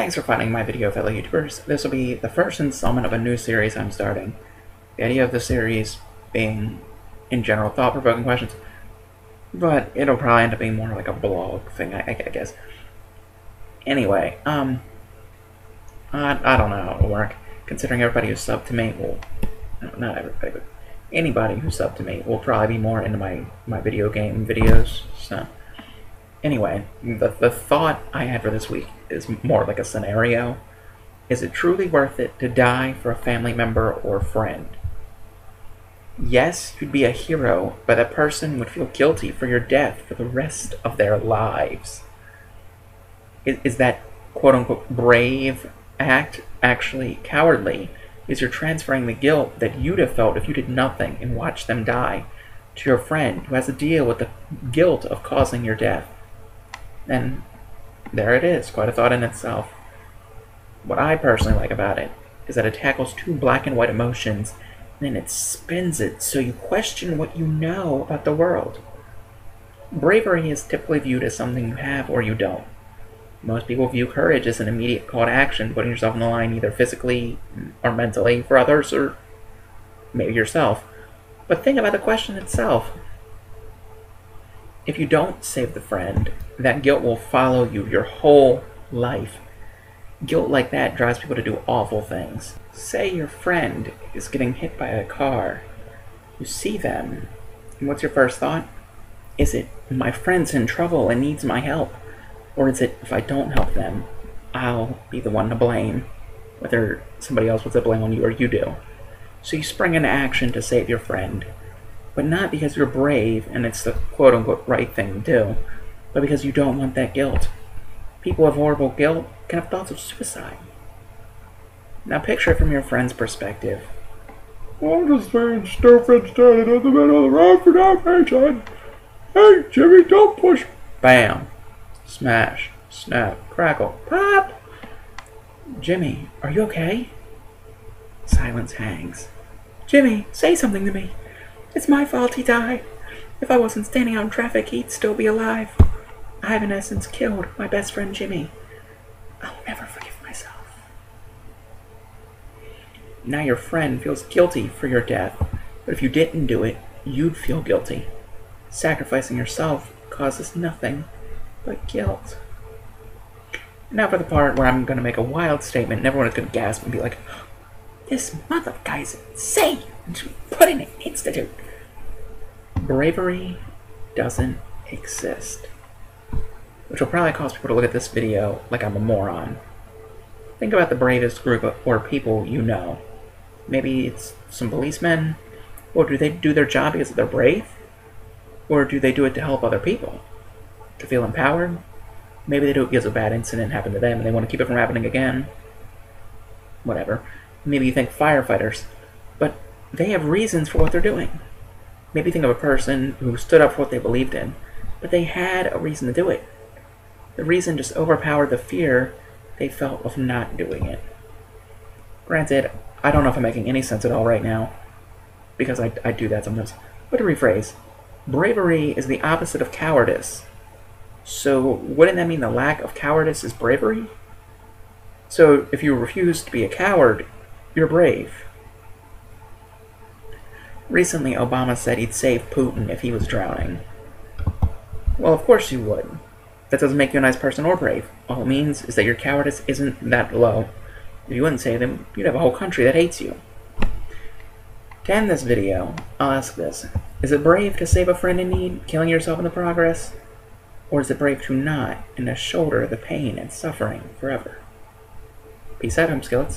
Thanks for finding my video, fellow YouTubers. This will be the first installment of a new series I'm starting. The idea of the series being, in general, thought-provoking questions, but it'll probably end up being more like a blog thing, I guess. Anyway, I don't know how it'll work, considering everybody who's subbed to me will, not everybody, but anybody who's subbed to me will probably be more into my video game videos, so... Anyway, the thought I had for this week is more like a scenario. Is it truly worth it to die for a family member or friend? Yes, you'd be a hero, but that person would feel guilty for your death for the rest of their lives. Is that quote-unquote brave act actually cowardly? Is you're transferring the guilt that you'd have felt if you did nothing and watched them die to your friend who has to deal with the guilt of causing your death? And there it is, quite a thought in itself. What I personally like about it is that it tackles two black and white emotions, and then it spins it so you question what you know about the world. Bravery is typically viewed as something you have or you don't. Most people view courage as an immediate call to action, putting yourself on the line either physically or mentally for others or maybe yourself. But think about the question itself. If you don't save the friend, that guilt will follow you your whole life. Guilt like that drives people to do awful things. Say your friend is getting hit by a car. You see them, and what's your first thought? Is it, my friend's in trouble and needs my help? Or is it, if I don't help them, I'll be the one to blame, whether somebody else puts the blame on you or you do. So you spring into action to save your friend. But not because you're brave and it's the quote-unquote right thing to do, but because you don't want that guilt. People with horrible guilt can have thoughts of suicide. Now picture it from your friend's perspective. I'm just being stupid standing in the middle of the road for no reason. Hey, Jimmy, don't push. Bam. Smash. Snap. Crackle. Pop! Jimmy, are you okay? Silence hangs. Jimmy, say something to me. It's my fault he died. If I wasn't standing out in traffic, he'd still be alive. I have in essence killed my best friend Jimmy. I'll never forgive myself. Now your friend feels guilty for your death, but if you didn't do it, you'd feel guilty. Sacrificing yourself causes nothing but guilt. Now for the part where I'm going to make a wild statement and everyone is going to gasp and be like, this mother guy's insane. Put in an institute. Bravery doesn't exist. Which will probably cause people to look at this video like I'm a moron. Think about the bravest group or people you know. Maybe it's some policemen. Or do they do their job because they're brave? Or do they do it to help other people? To feel empowered? Maybe they do it because a bad incident happened to them and they want to keep it from happening again. Whatever. Maybe you think firefighters. But they have reasons for what they're doing. Maybe think of a person who stood up for what they believed in, but they had a reason to do it. The reason just overpowered the fear they felt of not doing it. Granted, I don't know if I'm making any sense at all right now, because I do that sometimes. But to rephrase, bravery is the opposite of cowardice. So wouldn't that mean the lack of cowardice is bravery? So if you refuse to be a coward, you're brave. Recently, Obama said he'd save Putin if he was drowning. Well, of course you would. That doesn't make you a nice person or brave. All it means is that your cowardice isn't that low. If you wouldn't save him, you'd have a whole country that hates you. To end this video, I'll ask this. Is it brave to save a friend in need, killing yourself in the progress? Or is it brave to not, and to shoulder the pain and suffering forever? Peace out, home skillets.